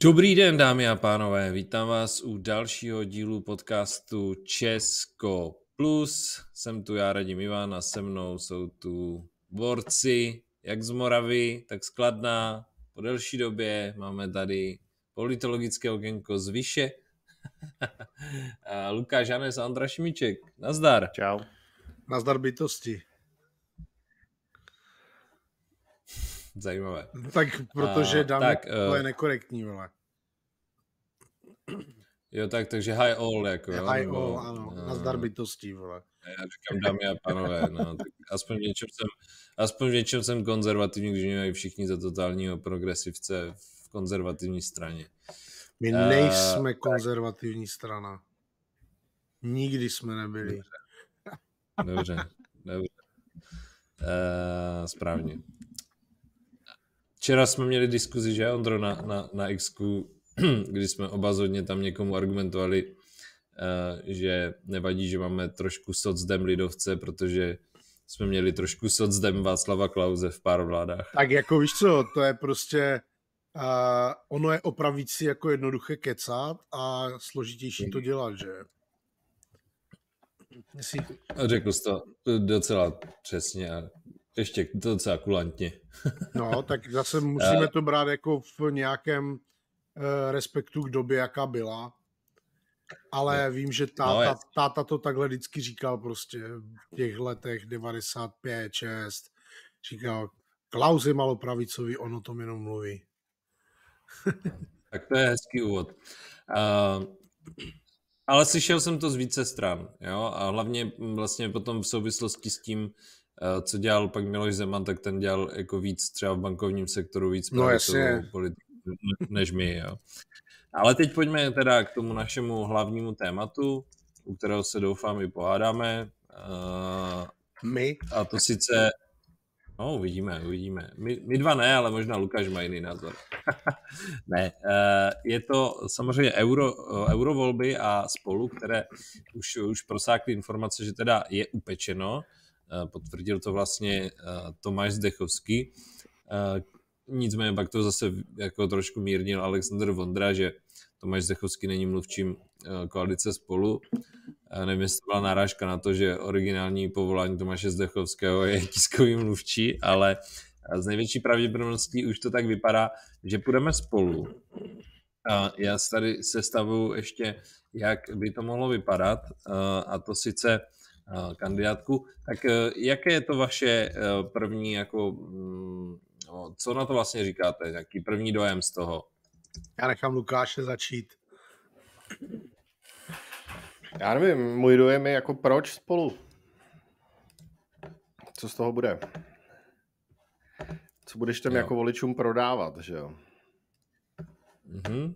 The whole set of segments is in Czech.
Dobrý den, dámy a pánové, vítám vás u dalšího dílu podcastu Česko Plus. Jsem tu já, Radim Ivan, a se mnou jsou tu borci, jak z Moravy, tak z Kladna. Po delší době máme tady politologické okénko z Vyše. A Lukáš Hanes a Ondra Šimíček. Nazdar. Čau. Nazdar bytosti. Zajímavé. Tak protože dáme to je nekorektní, vole. Jo, takže hi all, jako jo. Hi all, ano. Nazdar bytostí, vole. Já říkám dámy a pánové, no, tak aspoň v něčem jsem konzervativní, když mě mají všichni za totálního progresivce v konzervativní straně. My nejsme konzervativní strana. Nikdy jsme nebyli. Dobře. Správně. Včera jsme měli diskuzi, že Ondro, na X-ku, kdy jsme oba zhodně tam někomu argumentovali, že nevadí, že máme trošku socdem lidovce, protože jsme měli trošku socdem Václava Klause v pár vládách. Tak jako víš co, to je prostě ono je o pravici jako jednoduché kecat a složitější to dělat, že? Řekl jsi to docela přesně a ještě docela kulantně. No, tak zase musíme to brát jako v nějakém respektu k době, jaká byla. Ale vím, že táta to takhle vždycky říkal prostě v těch letech 95, 6. Říkal, Klaus je malopravicový, on o tom jenom mluví. Tak to je hezký úvod. Ale slyšel jsem to z více stran, jo, a hlavně vlastně potom v souvislosti s tím, co dělal pak Miloš Zeman, tak ten dělal jako víc třeba v bankovním sektoru, víc pravicovou politiku než my, jo. Ale teď pojďme teda k tomu našemu hlavnímu tématu, u kterého se doufám i pohádáme. My? A to sice... No, uvidíme. My dva ne, ale možná Lukáš má jiný názor. Ne, je to samozřejmě eurovolby a Spolu, které už prosákly informace, že teda je upečeno. Potvrdil to vlastně Tomáš Zdechovský. Nicméně pak to zase jako trošku mírnil Alexander Vondra, že Tomáš Zdechovský není mluvčím koalice Spolu. Nevím, jestli to byla narážka na to, že originální povolání Tomáše Zdechovského je tiskový mluvčí, ale z největší pravděpodobností už to tak vypadá, že půjdeme Spolu. Já tady sestavuju ještě, jak by to mohlo vypadat, a to sice kandidátku. Tak jaké je to vaše první, jako, co na to vlastně říkáte, jaký první dojem z toho? Já nechám Lukáše začít. Já nevím, můj dojem je jako proč Spolu? Co z toho bude? Co budeš tam jako voličům prodávat, že jo? Mm-hmm.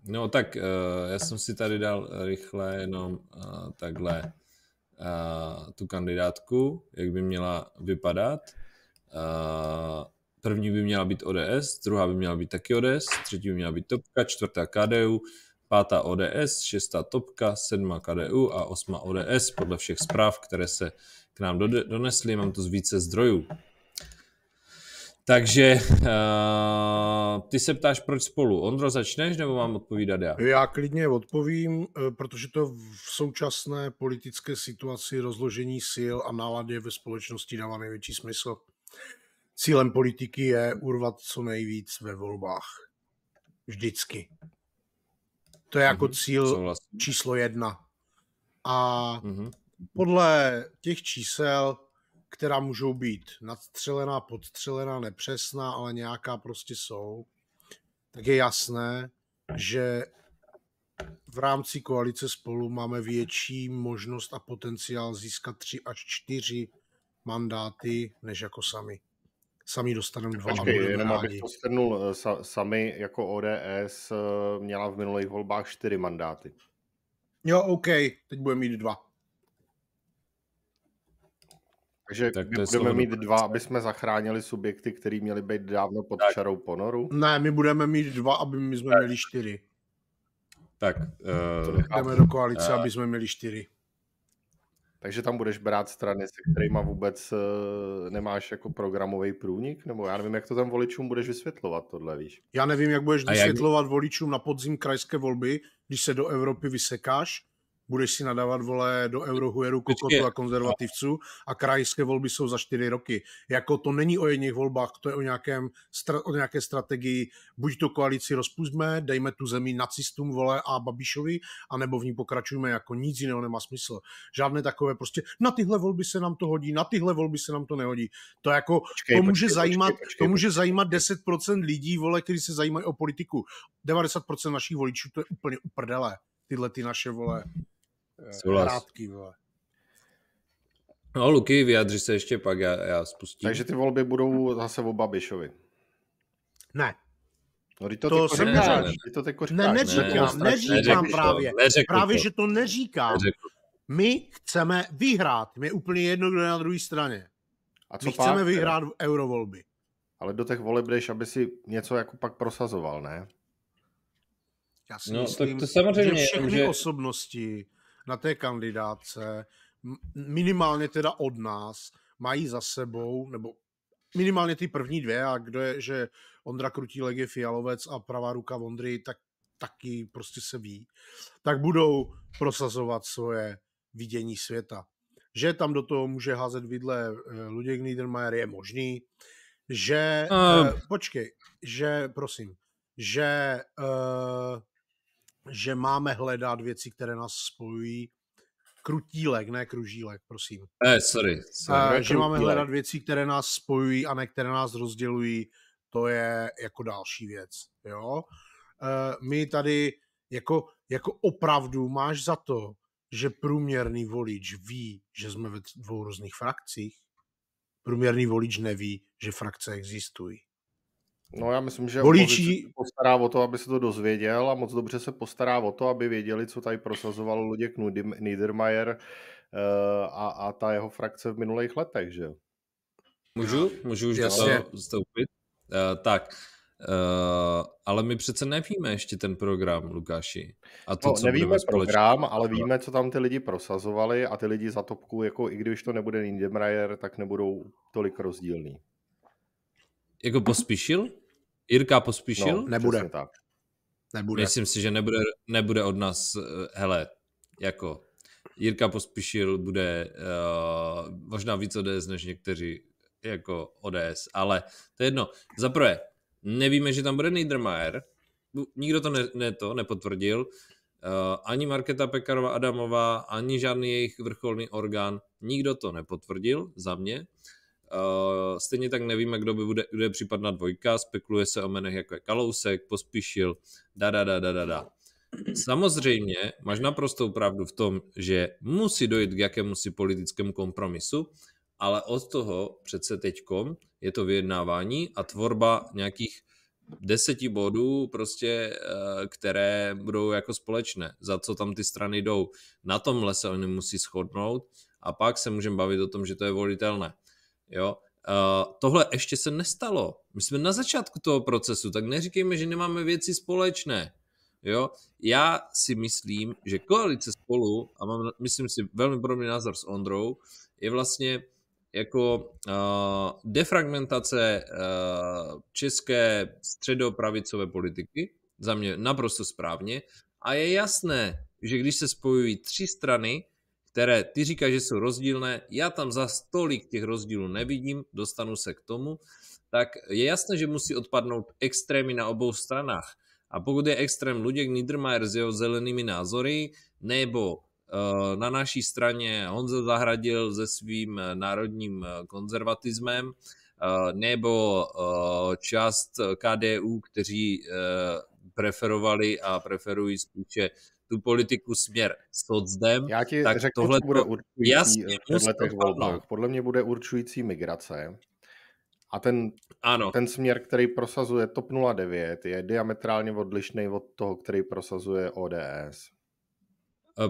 No tak já jsem si tady dal rychle jenom takhle tu kandidátku, jak by měla vypadat. První by měla být ODS, druhá by měla být taky ODS, třetí by měla být Topka, čtvrtá KDU, pátá ODS, šestá Topka, sedmá KDU a osmá ODS, podle všech zpráv, které se k nám donesly, mám to z více zdrojů. Takže ty se ptáš, proč Spolu. Ondro, začneš, nebo mám odpovídat já? Já klidně odpovím, protože to v současné politické situaci rozložení sil a náladě ve společnosti dává největší smysl. Cílem politiky je urvat co nejvíc ve volbách. Vždycky. To je jako cíl číslo 1. A podle těch čísel, která můžou být nadstřelená, podstřelená, nepřesná, ale nějaká prostě jsou, tak je jasné, že v rámci koalice Spolu máme větší možnost a potenciál získat 3 až 4 mandáty, než jako sami. Sami dostaneme 2. Počkej, jenom abych to shrnul, sami jako ODS měla v minulých volbách 4 mandáty. Jo, OK, teď budeme mít 2. Takže my budeme mít 2, aby jsme zachránili subjekty, které měly být dávno pod čarou ponoru? Ne, my budeme mít 2, aby my jsme měli 4. Tak. Jdeme do koalice, aby jsme měli 4. Takže tam budeš brát strany, se kterýma vůbec nemáš jako programový průnik? Nebo já nevím, jak to tam voličům budeš vysvětlovat, tohle, víš? Já nevím, jak budeš vysvětlovat voličům na podzim krajské volby, když se do Evropy vysekáš, budeš si nadávat, vole, do eurohujeru, kokotu a konzervativců a krajské volby jsou za 4 roky. Jako to není o jedných volbách, to je o nějaké strategii, buď to koalici rozpustíme, dejme tu zemi nacistům, vole, a Babišovi, anebo v ní pokračujeme, jako nic jiného nemá smysl. Žádné takové prostě, na tyhle volby se nám to hodí, na tyhle volby se nám to nehodí. To jako, to může zajímat 10% lidí, vole, kteří se zajímají o politiku. 90% našich voličů to je úplně uprdele. Tyhle ty naše, vole, hrátky, vole. No, Luky, vyjadři se ještě pak, já spustím. Takže ty volby budou zase o Babišovi. Ne. No, to neříkám právě. Právě, že to neříkám. My chceme vyhrát. My je úplně jedno, kdo je na druhé straně. My chceme vyhrát eurovolby. Ale do těch voleb jdeš, aby si něco jako pak prosazoval, ne? Já si myslím, to samozřejmě, že všechny osobnosti na té kandidátce, minimálně teda od nás, mají za sebou, nebo minimálně ty první dvě, a kdo je, že Ondra Krutílek je Fialovec a pravá ruka Vondry, tak taky prostě se ví, tak budou prosazovat svoje vidění světa. Že tam do toho může házet vidle Luděk Niedermayer je možný, že, že máme hledat věci, které nás spojují. Krutílek, ne Kružílek, prosím. Sorry. Že máme hledat věci, které nás spojují a ne které nás rozdělují, to je jako další věc. Jo? My tady jako opravdu máš za to, že průměrný volič ví, že jsme ve 2 různých frakcích. Průměrný volič neví, že frakce existují. No já myslím, že opozice se postará o to, aby se to dozvěděl a moc dobře se postará o to, aby věděli, co tady prosazoval Luděk Niedermayer a ta jeho frakce v minulých letech, že jo? Můžu už vstoupit? Ale my přece nevíme ještě ten program, Lukáši. A to, co nevíme program, ale víme, co tam ty lidi prosazovali a ty lidi za topku, jako i když to nebude Niedermayer, tak nebudou tolik rozdílný. Jako Pospíšil? Jirka Pospíšil? No, nebude. Tak. Nebude. Myslím si, že nebude od nás, hele, jako Jirka Pospíšil bude možná víc ODS než někteří jako ODS, ale to je jedno. Zaprvé, nevíme, že tam bude Niedermayer, nikdo to nepotvrdil, ani Markéta Pekarová Adamová, ani žádný jejich vrcholný orgán, nikdo to nepotvrdil za mě. Stejně tak nevíme, kdo je případná dvojka, spekuluje se o jménech jako je Kalousek, Pospíšil, Samozřejmě máš naprostou pravdu v tom, že musí dojít k jakémusi politickému kompromisu, ale od toho přece teďkom je to vyjednávání a tvorba nějakých 10 bodů, prostě, které budou jako společné, za co tam ty strany jdou. Na tomhle se oni musí shodnout a pak se můžeme bavit o tom, že to je volitelné. Jo? Tohle ještě se nestalo. My jsme na začátku toho procesu, tak neříkejme, že nemáme věci společné. Jo? Já si myslím, že koalice Spolu, a myslím si velmi podobný názor s Ondrou, je vlastně jako defragmentace české středopravicové politiky, za mě naprosto správně, a je jasné, že když se spojují 3 strany, které ty říkáš, že jsou rozdílné, já tam za tolik těch rozdílů nevidím, dostanu se k tomu, tak je jasné, že musí odpadnout extrémy na obou stranách. A pokud je extrém Luděk Niedermayer s jeho zelenými názory, nebo na naší straně Honza Zahradil se svým národním konzervatismem, nebo část KDU, kteří preferovali a preferují spíše tu politiku směr socdem. Já ti tak řeknu, tohle co bude určující v těch volbách. Podle mě bude určující migrace. A ten směr, který prosazuje TOP 09, je diametrálně odlišný od toho, který prosazuje ODS.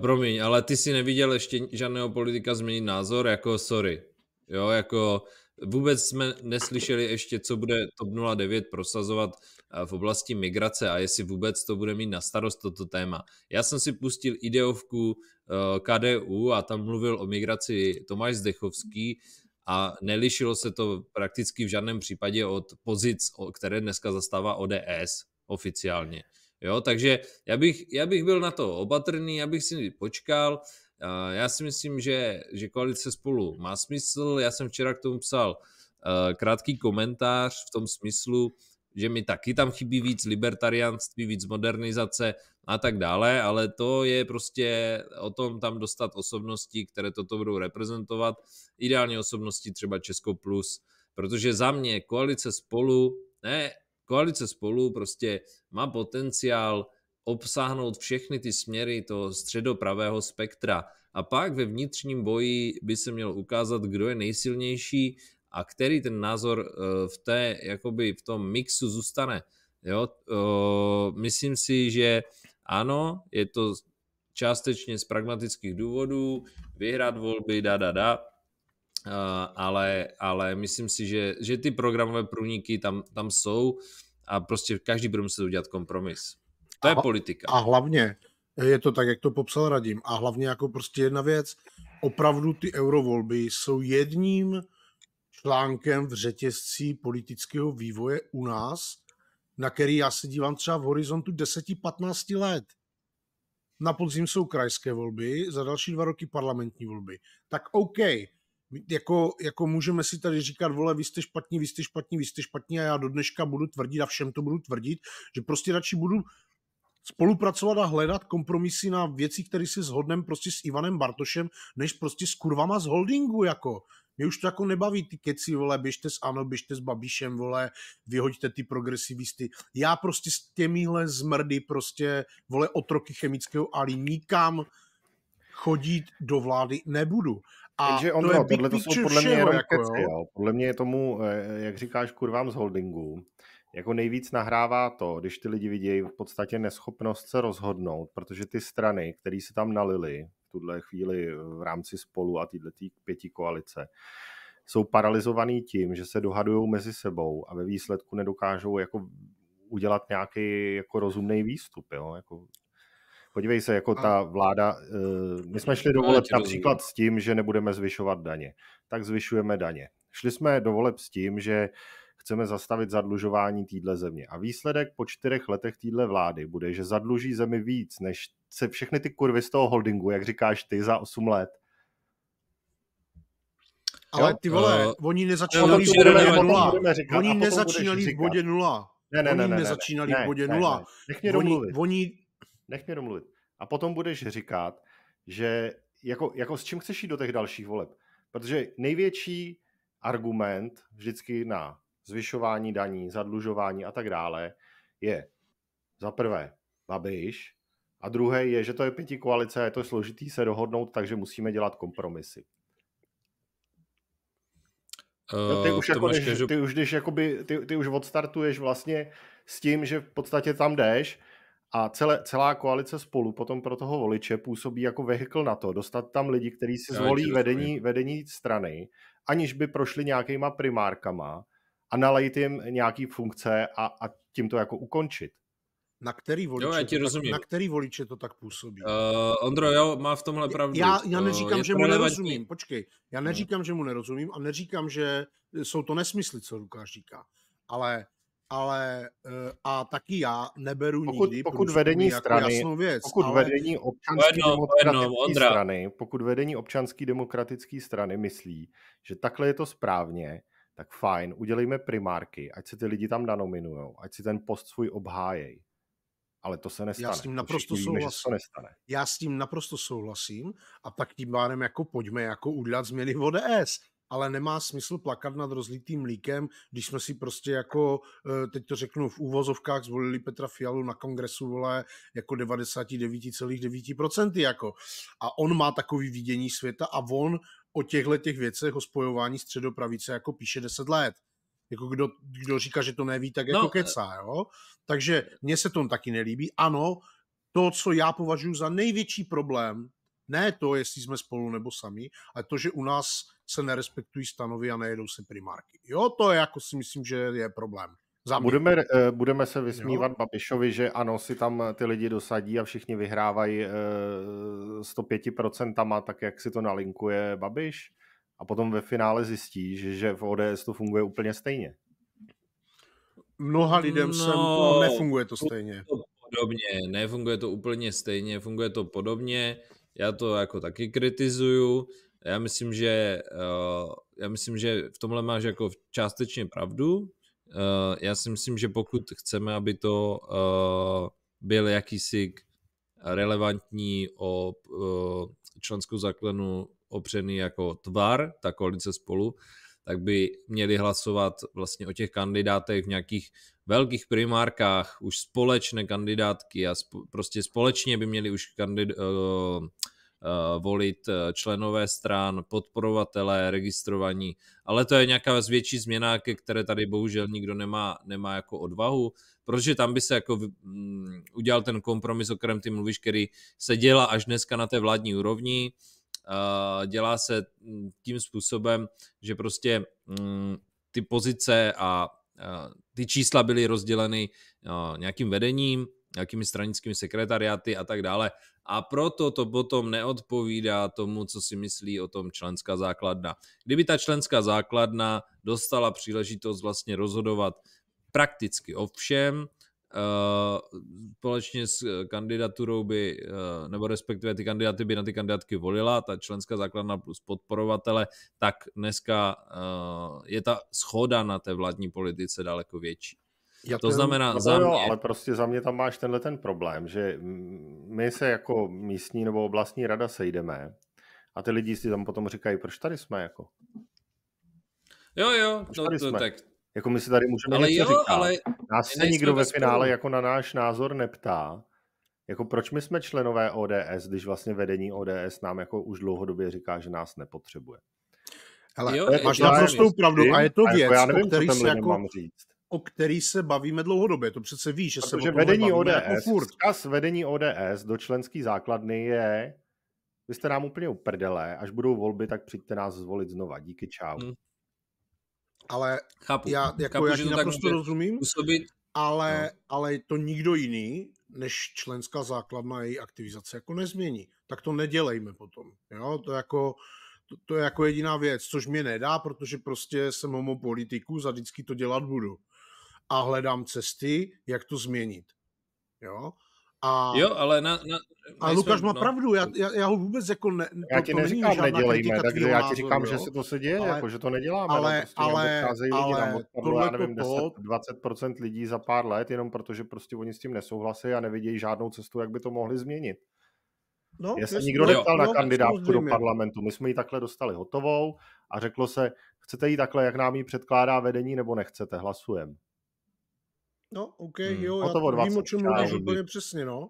Promiň, ale ty si neviděl ještě žádného politika změnit názor, jako sorry. Jo, jako vůbec jsme neslyšeli ještě, co bude TOP 09 prosazovat v oblasti migrace a jestli vůbec to bude mít na starost toto téma. Já jsem si pustil ideovku KDU a tam mluvil o migraci Tomáš Zdechovský a nelišilo se to prakticky v žádném případě od pozic, které dneska zastává ODS oficiálně. Jo, takže já bych byl na to opatrný, já bych si počkal. Já si myslím, že koalice Spolu má smysl. Já jsem včera k tomu psal krátký komentář v tom smyslu, že mi taky tam chybí víc libertariánství, víc modernizace a tak dále, ale to je prostě o tom tam dostat osobnosti, které toto budou reprezentovat, ideálně osobnosti třeba Česko Plus, protože za mě koalice Spolu prostě má potenciál obsáhnout všechny ty směry toho středopravého spektra a pak ve vnitřním boji by se měl ukázat, kdo je nejsilnější a který ten názor v tom mixu zůstane. Jo? Myslím si, že ano, je to částečně z pragmatických důvodů, vyhrát volby, ale myslím si, že ty programové průniky tam jsou a prostě každý bude muset udělat kompromis. To je politika. A hlavně je to tak, jak to popsal Radim, a hlavně jako prostě jedna věc, opravdu ty eurovolby jsou jedním článkem v řetězci politického vývoje u nás, na který já se dívám třeba v horizontu 10-15 let. Na podzim jsou krajské volby, za další 2 roky parlamentní volby. Tak OK, jako můžeme si tady říkat, vole, vy jste špatní a já do dneška budu tvrdit a všem to budu tvrdit, že prostě radši budu spolupracovat a hledat kompromisy na věci, které si shodneme prostě s Ivanem Bartošem, než prostě s kurvama z holdingu, jako. Mě už to jako nebaví ty keci, vole, běžte s ANO, běžte s Babišem, vole, vyhoďte ty progresivisty. Já prostě s těmihle zmrdy prostě, vole, otroky chemického Ali nikam chodit do vlády nebudu. A takže Ondro, tohle to jsou podle mě jenom keci, jo. Podle mě je tomu, jak říkáš, kurvám z holdingu, jako nejvíc nahrává to, když ty lidi vidějí v podstatě neschopnost se rozhodnout, protože ty strany, které se tam nalily v tuhle chvíli v rámci Spolu a této 5 koalice, jsou paralizovaný tím, že se dohadují mezi sebou a ve výsledku nedokážou jako udělat nějaký jako rozumný výstup. Jo? Jako, podívej se, jako ta vláda, my jsme šli do voleb například s tím, že nebudeme zvyšovat daně, tak zvyšujeme daně. Šli jsme do voleb s tím, že chceme zastavit zadlužování téhle země. A výsledek po 4 letech téhle vlády bude, že zadluží zemi víc, než se všechny ty kurvy z toho holdingu, jak říkáš ty, za 8 let. Ale ty vole, oni nezačínali v bodě 0. Oni nezačínali v bodě 0. Ne. nezačínali v bodě 0. Nech mě domluvit. A potom budeš říkat, že jako s čím chceš jít do těch dalších voleb. Protože největší argument vždycky na zvyšování daní, zadlužování a tak dále je za prvé Babiš a druhé je, že to je 5 koalice a je to složitý se dohodnout, takže musíme dělat kompromisy. Ty už odstartuješ vlastně s tím, že v podstatě tam jdeš a celá koalice Spolu potom pro toho voliče působí jako vehikl na to, dostat tam lidi, kteří si zvolí vedení strany, aniž by prošli nějakýma primárkama a nalejt jim nějaký funkce a tím to jako ukončit. Na který voliče to tak působí? Ondro, jo, má v tomhle pravdu. Já neříkám, že mu nerozumím. Počkej, já neříkám, že mu nerozumím a neříkám, že jsou to nesmysly, co Lukáš říká. Ale a taky já neberu nikdy pokud vedení jako strany, jasnou věc. Pokud vedení občanské demokratické strany myslí, že takhle je to správně, tak fajn, udělejme primárky, ať se ty lidi tam nanominují, ať si ten post svůj obhájej. Ale to se nestane. Já s tím naprosto souhlasím a tak tím pádem jako pojďme jako udělat změny v ODS. Ale nemá smysl plakat nad rozlitým mlíkem, když jsme si prostě jako, teď to řeknu v úvozovkách, zvolili Petra Fialu na kongresu, vole, jako 99,9% jako. A on má takový vidění světa a on o těchto věcech, o spojování středopravice jako píše 10 let. Jako kdo říká, že to neví, tak jako kecá, jo. Takže mně se to taky nelíbí. Ano, to, co já považuji za největší problém, ne to, jestli jsme spolu nebo sami, ale to, že u nás se nerespektují stanovy a nejedou se primárky. Jo, to je jako si myslím, že je problém. Budeme se vysmívat Babišovi, že ano, si tam ty lidi dosadí a všichni vyhrávají 105%, tak jak si to nalinkuje Babiš, a potom ve finále zjistí, že v ODS to funguje úplně stejně. Mnoha lidem nefunguje to stejně. Nefunguje to úplně stejně, funguje to podobně. Já to jako taky kritizuju. Já myslím, že v tomhle máš jako částečně pravdu. Já si myslím, že pokud chceme, aby to byl jakýsi relevantní o členskou základnu opřený jako tvar, ta koalice Spolu, tak by měli hlasovat vlastně o těch kandidátech v nějakých velkých primárkách, už společné kandidátky a prostě společně by měli už volit členové stran, podporovatelé, registrovaní, ale to je nějaká větší změna, ke které tady bohužel nikdo nemá jako odvahu, protože tam by se jako udělal ten kompromis, o kterém ty mluvíš, který se dělá až dneska na té vládní úrovni. Dělá se tím způsobem, že prostě ty pozice a ty čísla byly rozděleny nějakým vedením, nějakými stranickými sekretariáty a tak dále. A proto to potom neodpovídá tomu, co si myslí o tom členská základna. Kdyby ta členská základna dostala příležitost vlastně rozhodovat prakticky o všem, společně s kandidaturou by, nebo respektive ty kandidáty by na ty kandidátky volila, ta členská základna plus podporovatele, tak dneska je ta shoda na té vládní politice daleko větší. To znamená za mě... ale prostě za mě tam máš ten problém, že my se jako místní nebo oblastní rada sejdeme a ty lidi si tam potom říkají, proč tady jsme jako? Jo, tak... Jako my si tady můžeme něco říkat. Nás se nikdo ve finále jako na náš názor neptá. Jako proč my jsme členové ODS, když vlastně vedení ODS nám jako už dlouhodobě říká, že nás nepotřebuje. Ale máš naprostou pravdu a je to věc, o který se bavíme dlouhodobě. To přece víš, že se o tom bavíme jako furt. Vzkaz vedení ODS do členské základny je, vy jste nám úplně uprdele, až budou volby, tak přijďte nás zvolit znova. Díky, čau. Ale chápu, já ti naprosto rozumím, ale to nikdo jiný, než členská základna a její aktivizace jako nezmění. Tak to nedělejme potom. Jo? To je jako jediná věc, což mě nedá, protože prostě jsem homopolitikus a vždycky to dělat budu. A hledám cesty, jak to změnit. Jo? Ale ale Lukáš má pravdu, já ho vůbec jako já ti neříkám nedělejme, takže já ti říkám, že se to se děje, jako, že to neděláme. Ale tohle 20% lidí za pár let, jenom protože prostě oni s tím nesouhlasí a nevidějí žádnou cestu, jak by to mohli změnit. Se nikdo neptal na kandidátku do parlamentu, my jsme ji takhle dostali hotovou a řeklo se, chcete ji takhle, jak nám ji předkládá vedení, nebo nechcete, hlasujeme. No, já vím, o čem mluvíš úplně přesně, no.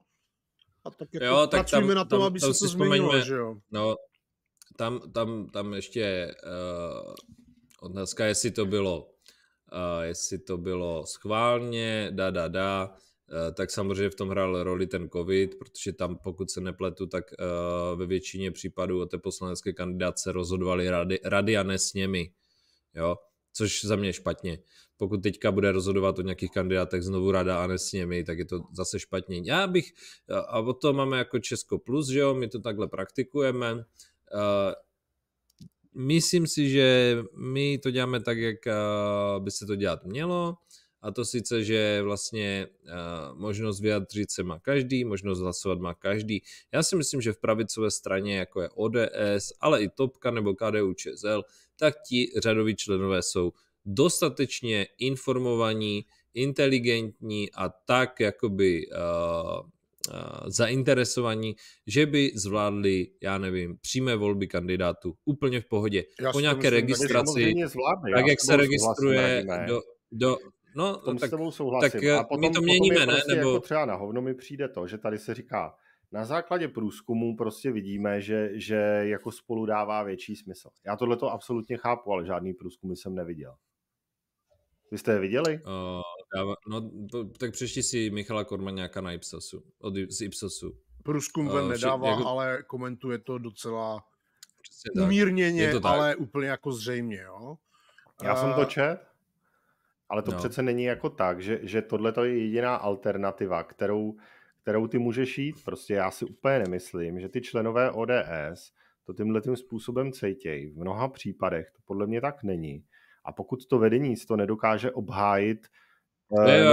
A tak jako tak pracujeme na tom, aby se to změnilo, že jo? No, tam ještě otázka, jestli to bylo schválně, tak samozřejmě v tom hrál roli ten covid, protože tam, pokud se nepletu, tak ve většině případů o té poslanecké kandidáce rozhodovaly rady a ne sněmy, jo? Což za mě je špatně. Pokud teďka bude rozhodovat o nějakých kandidátech znovu rada a ne s nimi, tak je to zase špatně. A o to máme jako Česko Plus, že jo, my to takhle praktikujeme. Myslím si, že my to děláme tak, jak by se to dělat mělo, a to sice, že vlastně možnost vyjádřit se má každý, možnost hlasovat má každý. Já si myslím, že v pravicové straně, jako je ODS, ale i Topka nebo KDU-ČSL, tak ti řadoví členové jsou dostatečně informovaní, inteligentní a tak jakoby zainteresovaní, že by zvládli, já nevím, přímé volby kandidátů úplně v pohodě. Po nějaké registraci, tak jak se registruje no, tak my to měníme, ne? Prostě nebo... jako třeba na hovno mi přijde to, že tady se říká, na základě průzkumu prostě vidíme, že jako Spolu dává větší smysl. Já tohleto absolutně chápu, ale žádný průzkumy jsem neviděl. Vy jste je viděli? Tak přečti si Michala Kormaňáka na z Ipsosu. Průzkum ven nedává, ale komentuje to docela umírněně, ale úplně jako zřejmě, jo? Já jsem to čet. Ale to přece není jako tak, že tohle je jediná alternativa, kterou ty můžeš jít. Prostě já si úplně nemyslím, že ty členové ODS to tímhletým způsobem cejtějí. V mnoha případech to podle mě tak není. A pokud to vedení to nedokáže obhájit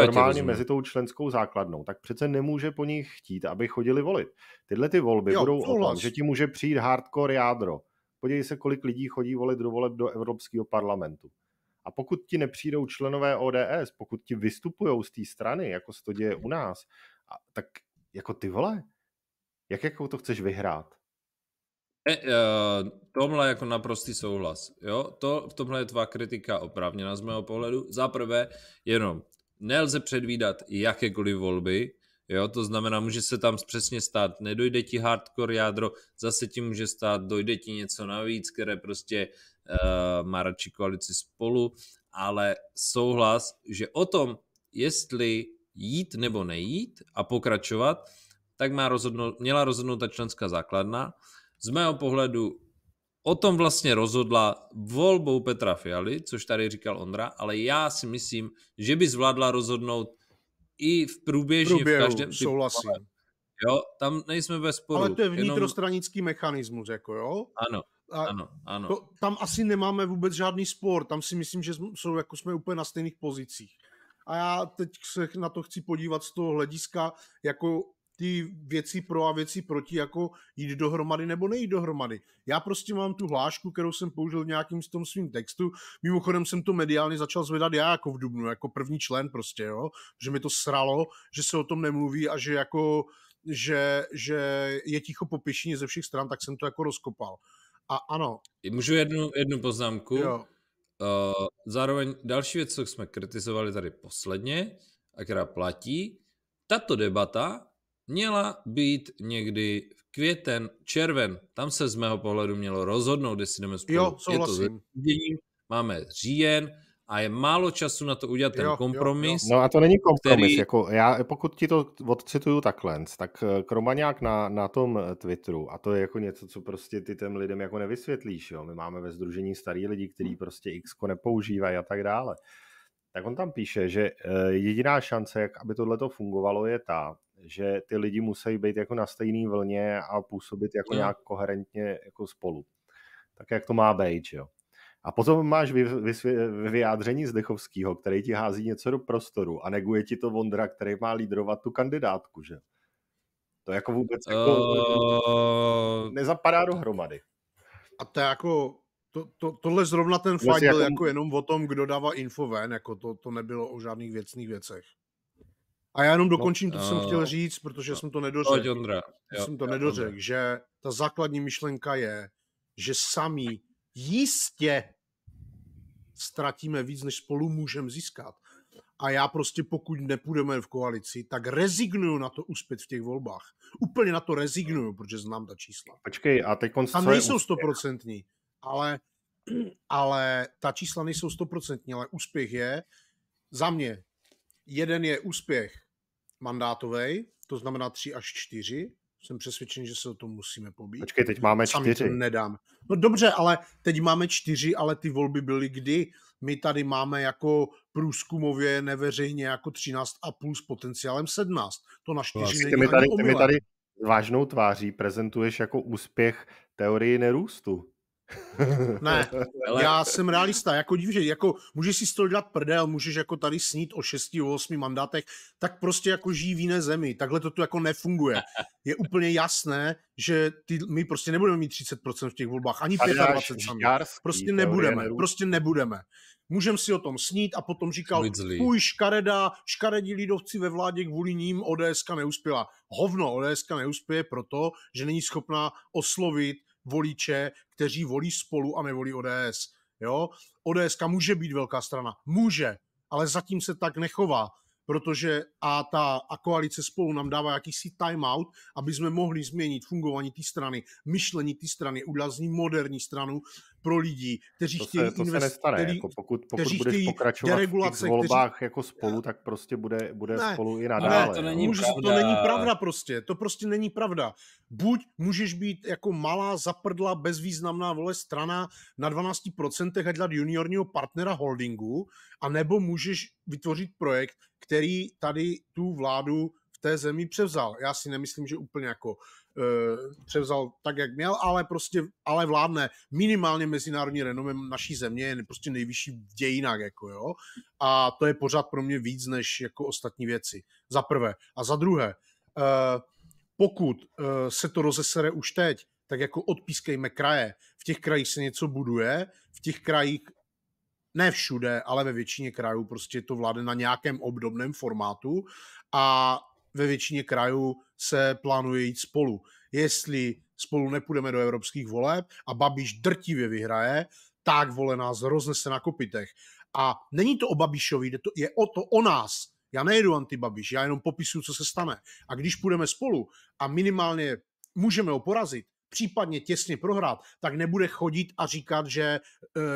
normálně mezi tou členskou základnou, tak přece nemůže po nich chtít, aby chodili volit. Tyhle ty volby budou o tom, že ti může přijít hardcore jádro. Podívej se, kolik lidí chodí volit do voleb do Evropského parlamentu. A pokud ti nepřijdou členové ODS, pokud ti vystupujou z té strany, jako se to děje u nás, tak jako ty vole, jak jako to chceš vyhrát? Tomhle jako naprostý souhlas. Jo? V tomhle je tvá kritika oprávněná z mého pohledu. Zaprvé jenom nelze předvídat jakékoliv volby, jo? To znamená, může se tam přesně stát, nedojde ti hardcore jádro, zase ti může stát, dojde ti něco navíc, které prostě má radši koalici Spolu, ale souhlas, že o tom, jestli jít nebo nejít a pokračovat, tak měla rozhodnout ta členská základna. Z mého pohledu o tom vlastně rozhodla volbou Petra Fialy, což tady říkal Ondra, ale já si myslím, že by zvládla rozhodnout i v průběhu v každém souhlasím. Jo, tam nejsme ve sporu. Ale to je vnitrostranický mechanismus, jako jo? Ano. Tam asi nemáme vůbec žádný spor, tam si myslím, že jsme úplně na stejných pozicích. A já teď se na to chci podívat z toho hlediska, jako ty věci pro a věci proti, jako jít dohromady nebo nejít dohromady. Já prostě mám tu hlášku, kterou jsem použil v nějakým tom svým textu. Mimochodem jsem to mediálně začal zvedat já jako v dubnu, jako první člen prostě, jo. Že mi to sralo, že se o tom nemluví a že jako, že je ticho po pěšině ze všech stran, tak jsem to jako rozkopal. A ano. Můžu jednu poznámku? Jo. Zároveň další věc, co jsme kritizovali tady posledně, a která platí, tato debata měla být někdy v květen, červen. Tam se z mého pohledu mělo rozhodnout, jestli jdeme spolu. Jo, souhlasím. Máme říjen a je málo času na to udělat ten kompromis. No a to není kompromis. Jako já, pokud ti to odcituju takhle, tak Kromaňák na tom Twitteru, a to je jako něco, co prostě ty těm lidem jako nevysvětlíš. Jo? My máme ve sdružení starý lidi, kteří prostě X-ko nepoužívají a tak dále. Tak on tam píše, že jediná šance, jak aby tohleto fungovalo, je ta, že ty lidi musí být jako na stejné vlně a působit jako nějak koherentně jako spolu. Tak jak to má být, jo. A potom máš vyjádření Zdechovského, který ti hází něco do prostoru a neguje ti to Vondra, který má lídrovat tu kandidátku, že? To jako vůbec jako nezapadá dohromady. A to jako tohle zrovna ten fight byl jako jenom o tom, kdo dává info ven, jako to nebylo o žádných věcných věcech. A já jenom dokončím to, co jsem chtěl říct, protože jsem to nedořekl. Že ta základní myšlenka je, že sami jistě ztratíme víc, než spolu můžeme získat. A já prostě, pokud nepůjdeme v koalici, tak rezignuju na to uspět v těch volbách. Úplně na to rezignuju, protože znám ta čísla. Počkej, a teď tam nejsou 100%, ale ta čísla nejsou 100%, ale úspěch je, za mě, jeden je úspěch mandátovej, to znamená 3 až 4. Jsem přesvědčen, že se o tom musíme pobít. Počkej, teď máme 4. Sami to nedám. No dobře, ale teď máme 4, ale ty volby byly kdy? My tady máme jako průzkumově neveřejně jako 13,5 s potenciálem 17. To na 4 není ani omylem. Ty mi tady vážnou tváří prezentuješ jako úspěch teorii nerůstu. Ne, já jsem realista, jako dívže, jako můžeš si z toho dělat prdel, můžeš jako tady snít o 6, o 8 mandátech, tak prostě jako žijí v jiné zemi, takhle to tu jako nefunguje. Je úplně jasné, že my prostě nebudeme mít 30% v těch volbách, ani 25 sami. Prostě nebudeme. Můžeme si o tom snít a potom říkal, půj škaredí lidovci ve vládě kvůli ním ODSka neuspěla. Hovno, ODSka neuspěje proto, že není schopná oslovit voliče, kteří volí Spolu a nevolí ODS. Jo? ODSka může být velká strana. Může, ale zatím se tak nechová, protože a koalice Spolu nám dává jakýsi timeout, aby jsme mohli změnit fungování té strany, myšlení té strany, udělat z ní moderní stranu pro lidi, kteří chtějí to se nestane, jako pokud budeš pokračovat v těch volbách jako Spolu, tak prostě bude Spolu i nadále. Ne, to není pravda prostě, to prostě není pravda. Buď můžeš být jako malá, zaprdla, bezvýznamná strana na 12% a dělat juniorního partnera holdingu, a nebo můžeš vytvořit projekt, který tady tu vládu v té zemi převzal. Já si nemyslím, že úplně jako převzal tak, jak měl, ale vládne minimálně mezinárodní renomem naší země, je prostě nejvyšší v dějinách, jako jo. A to je pořád pro mě víc, než jako ostatní věci. Za prvé. A za druhé, pokud se to rozesere už teď, tak jako odpískejme kraje. V těch krajích se něco buduje, v těch krajích ne všude, ale ve většině krajů prostě to vládne na nějakém obdobném formátu a ve většině krajů se plánuje jít Spolu. Jestli Spolu nepůjdeme do evropských voleb a Babiš drtivě vyhraje, tak vole nás roznese na kopytech. A není to o Babišovi, je o nás. Já nejedu anti-Babiš, já jenom popisuju, co se stane. A když půjdeme Spolu a minimálně můžeme ho porazit, případně těsně prohrát, tak nebude chodit a říkat, že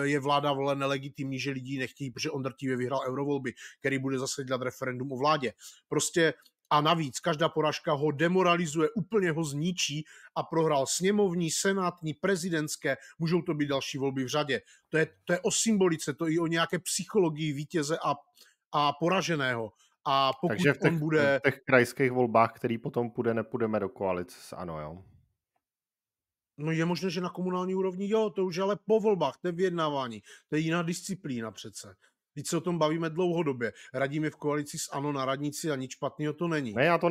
je vláda vole nelegitimní, že lidi nechtějí, protože on drtivě vyhrál eurovolby, který bude zase dělat referendum o vládě. Prostě a navíc každá porážka ho demoralizuje, úplně ho zničí a prohrál sněmovní, senátní, prezidentské, můžou to být další volby v řadě. To je o symbolice, to i o nějaké psychologii vítěze a poraženého. A pokud takže v těch krajských volbách, který potom nepůjdeme do koalice s ANO, jo? No je možné, že na komunální úrovni jo, to už ale po volbách, to je vyjednávání, to je jiná disciplína přece. Teď se o tom bavíme dlouhodobě. Radíme v koalici s ANO na radnici a nic špatného to není. Ne, já to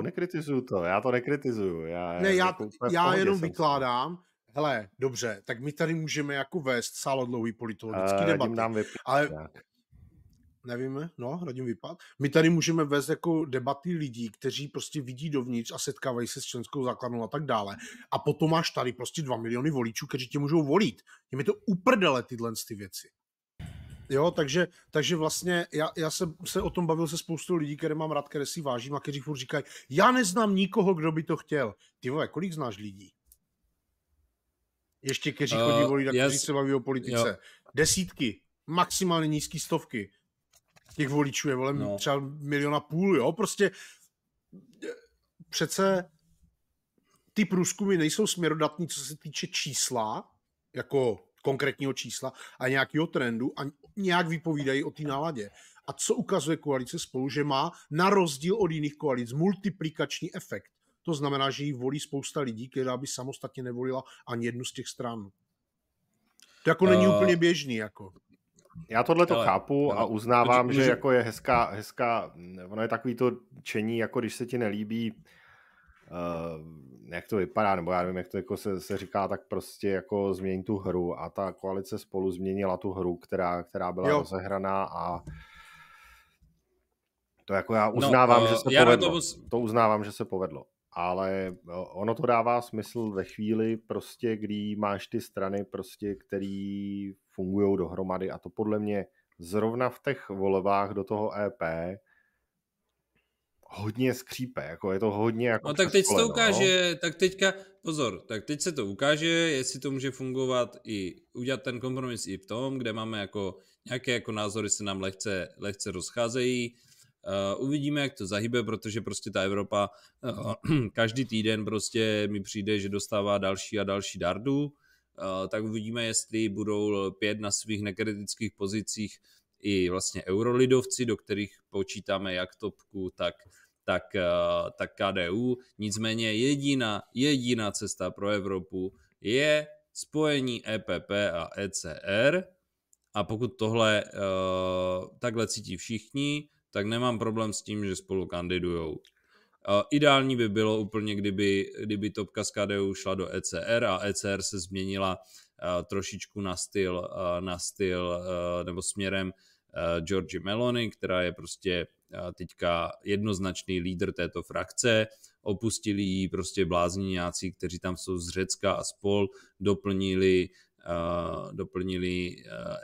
nekritizuju to, já to nekritizuju. Já jenom vykládám, hele, dobře, tak my tady můžeme jako vést sálodlouhý politologický debaty. Ale nevíme, Radim vypad. My tady můžeme vést jako debaty lidí, kteří prostě vidí dovnitř a setkávají se s členskou základnou a tak dále. A potom máš tady prostě 2 miliony voličů, kteří tě můžou volit. Těm je to uprdele tyhle ty věci. Jo, takže vlastně já se o tom bavil se spoustou lidí, které mám rád, které si vážím a kteří furt říkají, já neznám nikoho, kdo by to chtěl. Ty vole, kolik znáš lidí? Ještě kteří chodí volit a kteří se baví o politice. Jo. Desítky, maximálně nízký stovky. Těch voličů je třeba 1,5 milionu, jo, prostě přece ty průzkumy nejsou směrodatní, co se týče čísla, jako konkrétního čísla a nějakého trendu a nějak vypovídají o té náladě. A co ukazuje koalice Spolu, že má na rozdíl od jiných koalic multiplikační efekt. To znamená, že jí volí spousta lidí, která by samostatně nevolila ani jednu z těch stran. To jako není úplně běžný, jako. Já tohle to chápu a uznávám, že jako je hezká, ono je takový to čení, jako když se ti nelíbí, jak to vypadá, nebo já nevím, jak to jako se říká, tak prostě jako změní tu hru a ta koalice Spolu změnila tu hru, která byla rozehraná a to jako já uznávám, že se povedlo. To uznávám, že se povedlo. Ale ono to dává smysl ve chvíli prostě, kdy máš ty strany prostě, který fungují dohromady a to podle mě zrovna v těch volbách do toho EP hodně skřípe, jako je to hodně jako tak teď se to ukáže, tak teďka, pozor, tak teď se to ukáže, jestli to může fungovat i udělat ten kompromis i v tom, kde máme jako nějaké jako názory se nám lehce rozcházejí. Uvidíme, jak to zahybe, protože prostě ta Evropa každý týden prostě mi přijde, že dostává další a další dardu, tak uvidíme, jestli budou lpět na svých nekritických pozicích i vlastně eurolidovci, do kterých počítáme jak topku, tak KDU. Nicméně jediná cesta pro Evropu je spojení EPP a ECR a pokud tohle takhle cítí všichni, tak nemám problém s tím, že spolu kandidujou. Ideální by bylo úplně, kdyby topka z KDU šla do ECR a ECR se změnila trošičku na styl nebo směrem Giorgia Meloni, která je prostě teďka jednoznačný lídr této frakce. Opustili ji prostě blázniňáci, kteří tam jsou z Řecka a spol, doplnili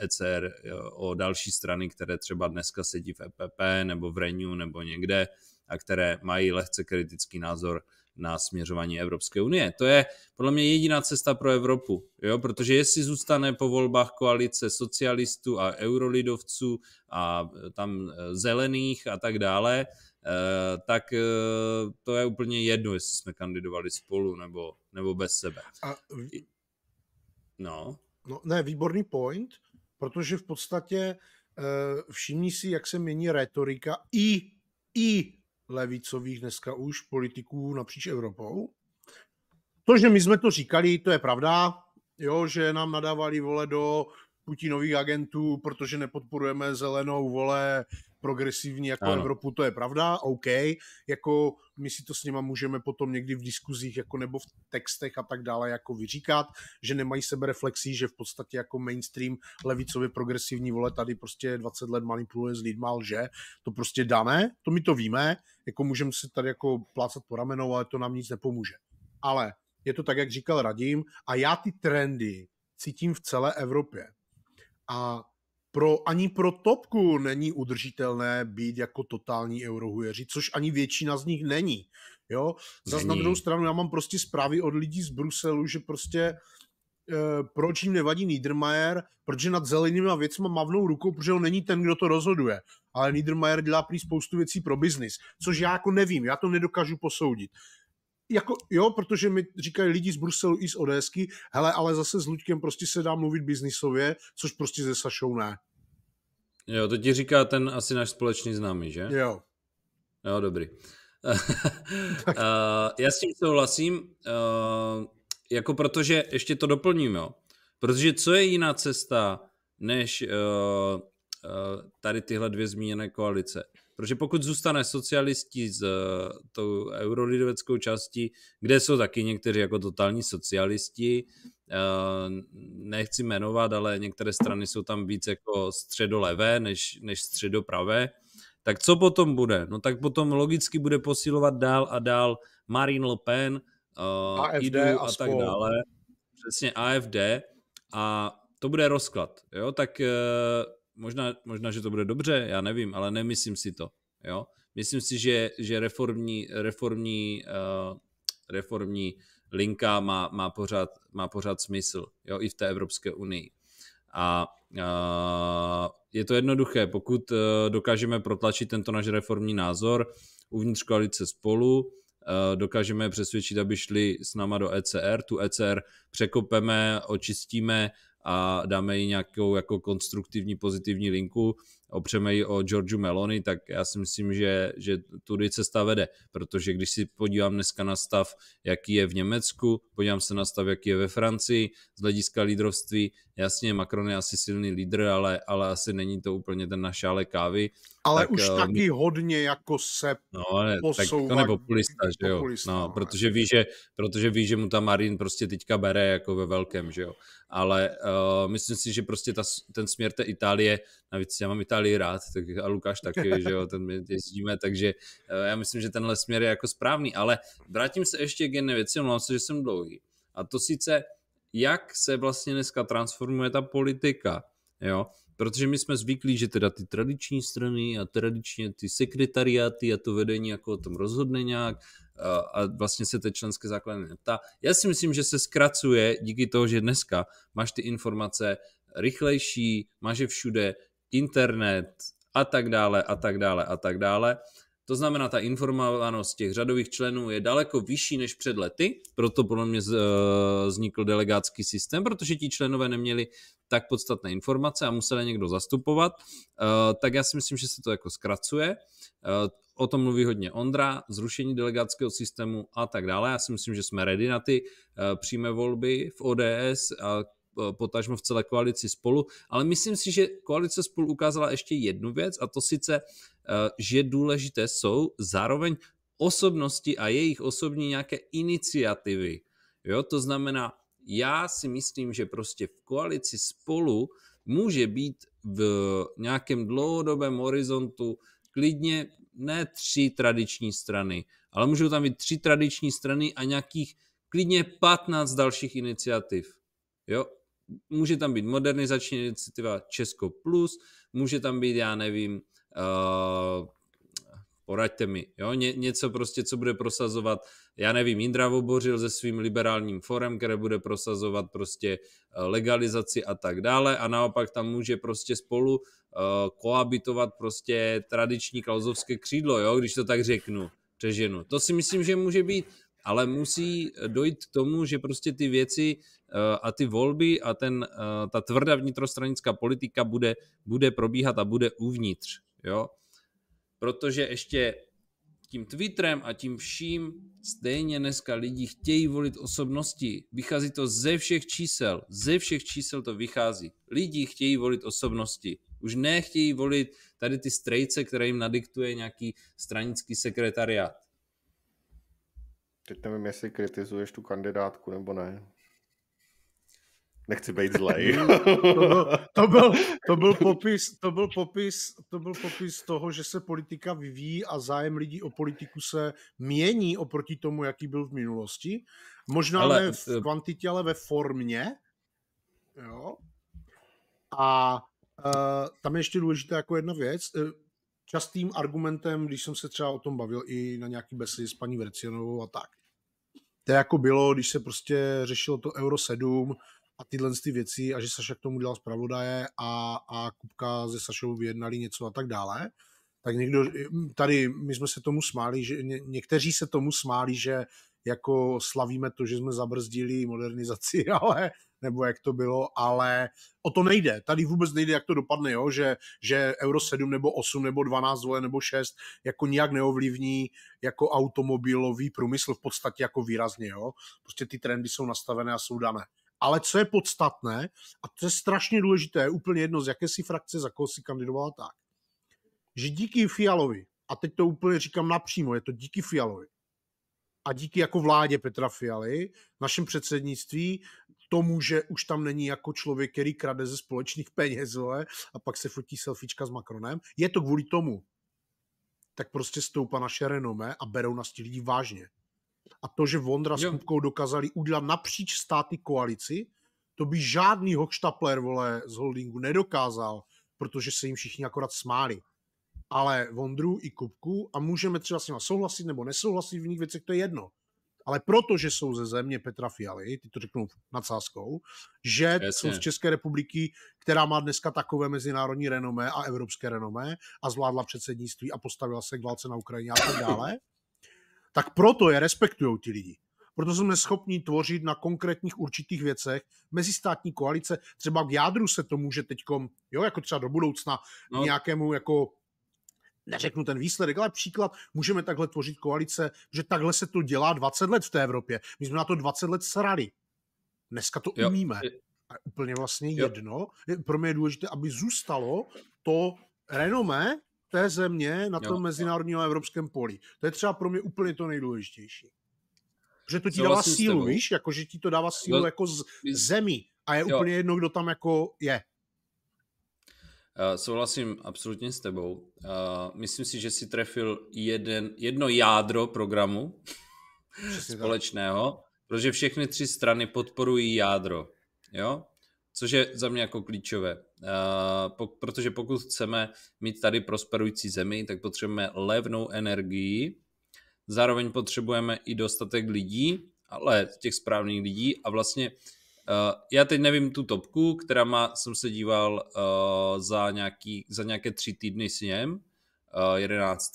ECR o další strany, které třeba dneska sedí v EPP nebo v Renew nebo někde a které mají lehce kritický názor na směřování Evropské unie. To je podle mě jediná cesta pro Evropu, jo? Protože jestli zůstane po volbách koalice socialistů a eurolidovců a tam zelených a tak dále, tak to je úplně jedno, jestli jsme kandidovali spolu nebo bez sebe. No, ne, výborný point, protože v podstatě všimni si, jak se mění retorika i levicových dneska už politiků napříč Evropou. To, že my jsme to říkali, to je pravda, jo, že nám nadávali vole do Putinových agentů, protože nepodporujeme zelenou vole progresivní jako ano. Evropu, to je pravda, OK, jako my si to s nima můžeme potom někdy v diskuzích jako nebo v textech a tak dále jako vyříkat, že nemají sebereflexí, že v podstatě jako mainstream levicově progresivní vole tady prostě 20 let manipuluje s lidma, lže, to prostě dané, to my to víme, jako můžeme si tady jako plácat po ramenou, ale to nám nic nepomůže. Ale je to tak, jak říkal Radim, a já ty trendy cítím v celé Evropě. A ani pro topku není udržitelné být jako totální eurohujeři, což ani většina z nich není. Jo? Zas na druhou stranu já mám prostě zprávy od lidí z Bruselu, že prostě proč jim nevadí Niedermayer, protože nad zelenýma věcma mavnou rukou, protože on není ten, kdo to rozhoduje. Ale Niedermayer dělá prý spoustu věcí pro biznis, což já jako nevím, já to nedokážu posoudit. Jako, jo, protože mi říkají lidi z Bruselu i z ODSky, hele, ale zase s Luďkem prostě se dá mluvit biznisově, což prostě se Sašou ne. Jo, to ti říká ten asi náš společný známý, že? Jo. Jo, dobrý. Já s tím souhlasím, jako protože, ještě to doplním, jo, protože co je jiná cesta, než tady tyhle dvě zmíněné koalice? Protože pokud zůstane socialisti s tou eurolidoveckou částí, kde jsou taky někteří jako totální socialisti, nechci jmenovat, ale některé strany jsou tam víc jako středolevé než středopravé, tak co potom bude? No tak potom logicky bude posilovat dál a dál Marine Le Pen, AFD a tak dále. Přesně AFD a to bude rozklad. Jo? Tak možná, že to bude dobře, já nevím, ale nemyslím si to. Jo? Myslím si, že reformní linka má pořád smysl, jo? I v té Evropské unii. A je to jednoduché, pokud dokážeme protlačit tento náš reformní názor uvnitř koalice Spolu, dokážeme přesvědčit, aby šli s náma do ECR, tu ECR překopeme, očistíme a dáme jí nějakou jako konstruktivní, pozitivní linku, opřeme ji o Giorgiu Meloni, tak já si myslím, že tudy cesta vede, protože když si podívám dneska na stav, jaký je v Německu, podívám se na stav, jaký je ve Francii, z hlediska lídrovství, jasně, Macron je asi silný lídr, ale asi není to úplně ten na šále kávy. Ale tak, už taky hodně jako se posouvá. Tak to nepopulista, že jo? No, protože ví, že mu ta Marine prostě teďka bere jako ve velkém, že jo? Ale myslím si, že prostě ten směr té Itálie, navíc já mám Itálii rád, tak a Lukáš taky, že jo, ten jezdíme, takže já myslím, že tenhle směr je jako správný, ale vrátím se ještě k jedné věci, mluvám se, že jsem dlouhý. A to sice, jak se vlastně dneska transformuje ta politika, jo? Protože my jsme zvyklí, že teda ty tradiční strany a tradičně ty sekretariáty a to vedení jako o tom rozhodne nějak a vlastně se té členské základny neptá. Já si myslím, že se zkracuje díky toho, že dneska máš ty informace rychlejší, máš je všude, internet a tak dále a tak dále a tak dále. To znamená, ta informovanost těch řadových členů je daleko vyšší než před lety, proto podle mě vznikl delegátský systém, protože ti členové neměli tak podstatné informace a museli někdo zastupovat, tak já si myslím, že se to jako zkracuje. O tom mluví hodně Ondra, zrušení delegátského systému a tak dále. Já si myslím, že jsme ready na ty přímé volby v ODS a potažmo v celé koalici Spolu, ale myslím si, že koalice Spolu ukázala ještě jednu věc a to sice, že důležité jsou zároveň osobnosti a jejich osobní nějaké iniciativy. Jo, to znamená, já si myslím, že prostě v koalici Spolu může být v nějakém dlouhodobém horizontu klidně ne 3 tradiční strany, ale můžou tam být 3 tradiční strany a nějakých klidně 15 dalších iniciativ. Jo? může tam být modernizační iniciativa Česko Plus, může tam být, já nevím, poraďte mi, jo? Něco prostě, co bude prosazovat, já nevím, Jindra Vobořil se svým liberálním forem, které bude prosazovat prostě legalizaci a tak dále a naopak tam může prostě spolu koabitovat prostě tradiční klausovské křídlo, jo? Když to tak řeknu, přeženu. To si myslím, že může být, ale musí dojít k tomu, že prostě ty věci a ty volby a ta tvrdá vnitrostranická politika bude probíhat a bude uvnitř, jo? Protože ještě tím Twitterem a tím vším stejně dneska lidi chtějí volit osobnosti. Vychází to ze všech čísel to vychází. Lidi chtějí volit osobnosti. Už nechtějí volit tady ty strejce, které jim nadiktuje nějaký stranický sekretariát. Teď nevím, jestli kritizuješ tu kandidátku, nebo ne. Nechci být zlej. To byl popis toho, že se politika vyvíjí a zájem lidí o politiku se mění oproti tomu, jaký byl v minulosti. Možná ne v kvantitě, ale ve formě. Jo. A tam je ještě důležité jako jedna věc. Častým argumentem, když jsem se třeba o tom bavil i na nějaký besedy s paní Vrecionovou a tak. To jako bylo, když se prostě řešilo to Euro 7 a tyhle ty věci a že Saša k tomu dělal zpravodaje a Kupka se Sašou vyjednali něco a tak dále, tak někdo, tady my jsme se tomu smáli, že někteří se tomu smáli, že jako slavíme to, že jsme zabrzdili modernizaci, ale nebo jak to bylo, ale o to nejde. Tady vůbec nejde, jak to dopadne, jo? Že Euro 7 nebo 8 nebo 12 nebo 6 jako nijak neovlivní jako automobilový průmysl v podstatě jako výrazně. Jo? Prostě ty trendy jsou nastavené a jsou dané. Ale co je podstatné, a to je strašně důležité, úplně jedno, z jaké si frakce, za koho si kandidovala tak, že díky Fialovi, a teď to úplně říkám napřímo, je to díky Fialovi, a díky jako vládě Petra Fialy, našem předsednictví, tomu, že už tam není jako člověk, který krade ze společných peněz, a pak se fotí selfiečka s Macronem, je to kvůli tomu. Tak prostě stoupá naše renomé a berou nás ti lidi vážně. A to, že Vondra s Kupkou dokázali udělat napříč státy koalici, to by žádný hochštapler, z holdingu nedokázal, protože se jim všichni akorát smáli. Ale Vondru i Kupku, a můžeme třeba s nima souhlasit nebo nesouhlasit v jiných věcech, to je jedno. Ale protože jsou ze země Petra Fialy, ty to řeknou nadsázkou, že jsou z České republiky, která má dneska takové mezinárodní renomé a evropské renomé a zvládla předsednictví a postavila se k válce na Ukrajině a tak dále, tak proto je respektujou ti lidi. Proto jsme schopni tvořit na konkrétních určitých věcech mezistátní koalice. Třeba v jádru se to může teďkom, jo, jako třeba do budoucna nějakému jako neřeknu ten výsledek, ale příklad, můžeme takhle tvořit koalice, že takhle se to dělá 20 let v té Evropě. My jsme na to 20 let srali. Dneska to umíme. A úplně vlastně jedno. Pro mě je důležité, aby zůstalo to renomé té země na tom mezinárodním a evropském poli. To je třeba pro mě úplně to nejdůležitější. Protože to ti dává sílu, víš? Jako, že ti to dává sílu jako z zemi. A je úplně jedno, kdo tam jako je. Souhlasím absolutně s tebou. Myslím si, že si trefil jedno jádro programu společného, protože všechny 3 strany podporují jádro. Jo? Což je za mě jako klíčové. Protože pokud chceme mít tady prosperující zemi, tak potřebujeme levnou energii, zároveň potřebujeme i dostatek lidí, ale těch správných lidí a vlastně já teď nevím tu topku, která jsem se díval za nějaké 3 týdny s ním, 11.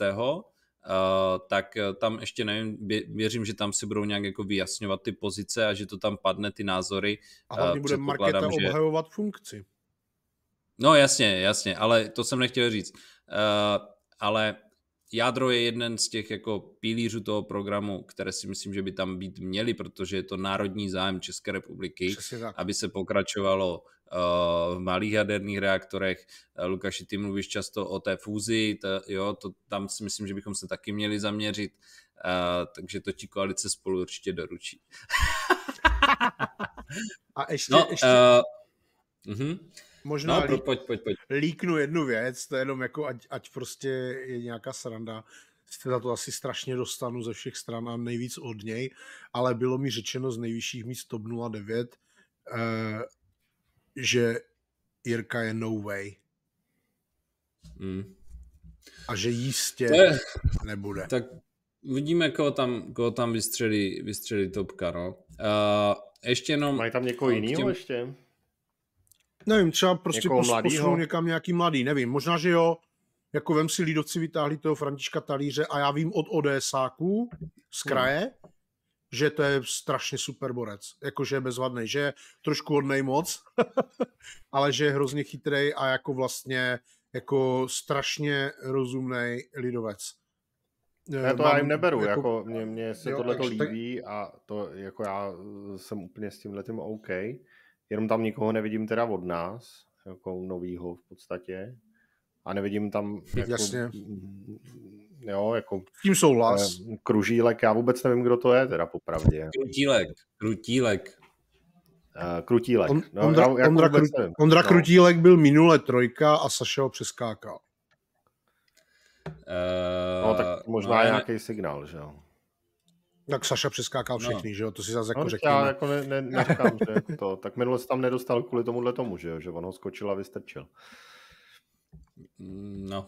Tak tam ještě nevím, věřím, že tam si budou nějak jako vyjasňovat ty pozice a že to tam padne, ty názory. A hlavně bude Markéta obhajovat funkci. No jasně, ale to jsem nechtěl říct. Ale jádro je jeden z těch jako pilířů toho programu, které si myslím, že by tam být měly, protože je to národní zájem České republiky, aby se pokračovalo v malých jaderných reaktorech. Lukáši, ty mluvíš často o té fúzi, tam si myslím, že bychom se taky měli zaměřit, takže to ti koalice spolu určitě doručí. A ještě... Možná pojď. Líknu jednu věc, to je jenom jako, ať prostě je nějaká sranda. Za to asi strašně dostanu ze všech stran a nejvíc od něj, ale bylo mi řečeno z nejvyšších míst TOP 09, že Jirka je no way. A že jistě nebude. Tak uvidíme, koho tam vystřelí topka, no. Ještě jenom... Mají tam někoho jinýho ještě? Nevím, třeba prostě poslou někam nějaký mladý, nevím. Možná, že jo, jako vem si lídovci vytáhli toho Františka Talíře a já vím od ODSáků z kraje, že to je strašně super borec. Jakože je bezvadný, že je trošku hodnej moc, ale že je hrozně chytrej a jako vlastně jako strašně rozumnej lidovec. Já to já jim neberu, jako mně se tohleto líbí a to jako já jsem úplně s tímhletím OK. Jenom tam nikoho nevidím teda od nás, jako novýho v podstatě. A nevidím tam jako, jasně. Jo, jako tím souhlas. Kružílek, já vůbec nevím, kdo to je teda popravdě. Krutílek. Ondra Krutílek byl minule 3 a Saša ho přeskákal. No tak možná je nějaký signál, že jo. Tak Saša přeskákal všechny, že jo, to si zase jako řekněme. Já jako neříkám, že jako to. Tak minule se tam nedostal kvůli tomu, že jo, že on ho skočil a vystrčil. No,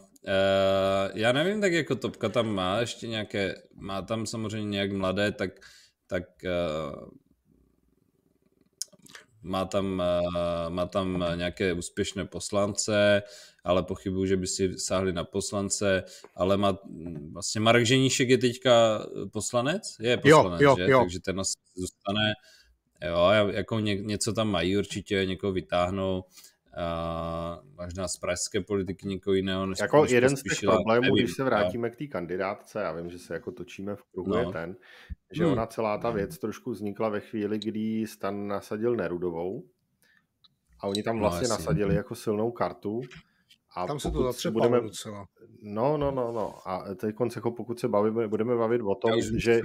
já nevím, tak jako topka tam má ještě nějaké, má tam samozřejmě nějak mladé, tak má tam nějaké úspěšné poslance, ale pochybuju, že by si sáhli na poslance, ale vlastně Marek Ženíšek je teďka poslanec? Je poslanec, jo. Takže ten asi zůstane. Jo, jako něco tam mají určitě, někoho vytáhnou. Možná z pražské politiky někoho jiného. Než jako jeden z těch problémů, když se vrátíme k té kandidátce, já vím, že se jako točíme v kruhu, je ten, že ona celá ta věc trošku vznikla ve chvíli, kdy Stan nasadil Nerudovou a oni tam vlastně nasadili jako silnou kartu. A tam se to zatřepalo docela. No. A teď jako pokud se budeme bavit o tom, že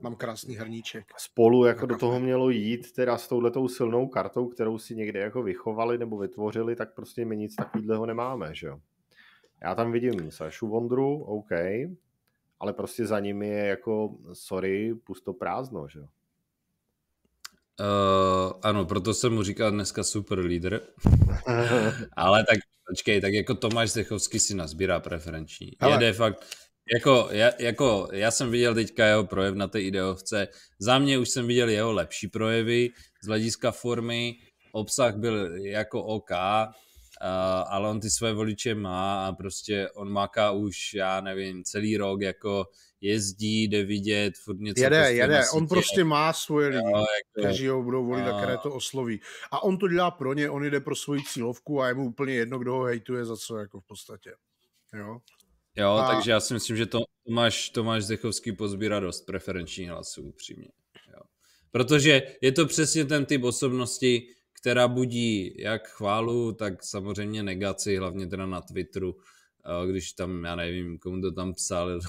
mám krásný hrníček. Spolu jako do toho mělo jít teda s touhletou silnou kartou, kterou si někde jako vychovali nebo vytvořili, tak prostě my nic takového nemáme, že jo. Já tam vidím Sašu Vondru, OK, ale prostě za nimi je jako, sorry, pusto prázdno, že jo. Ano, proto jsem mu říkal dneska super lídr. Ale tak počkej, tak jako Tomáš Zdechovský si nazbírá preferenční. Jede fakt... Jako já jsem viděl teďka jeho projev na té ideovce. Za mě už jsem viděl jeho lepší projevy z hlediska formy. Obsah byl jako OK, ale on ty své voliče má a prostě on maká už, já nevím, celý rok jako jezdí, jde vidět, furt něco jede. On prostě má svoje lidi, kteří ho budou volit a které to osloví. A on to dělá pro ně, on jde pro svoji cílovku a je mu úplně jedno, kdo ho hejtuje za co, jako v podstatě. Jo. Takže já si myslím, že Tomáš Zdechovský pozbírá dost preferenčních hlasů, upřímně. Jo. Protože je to přesně ten typ osobnosti, která budí jak chválu, tak samozřejmě negaci, hlavně teda na Twitteru, když tam, já nevím, komu to tam psal,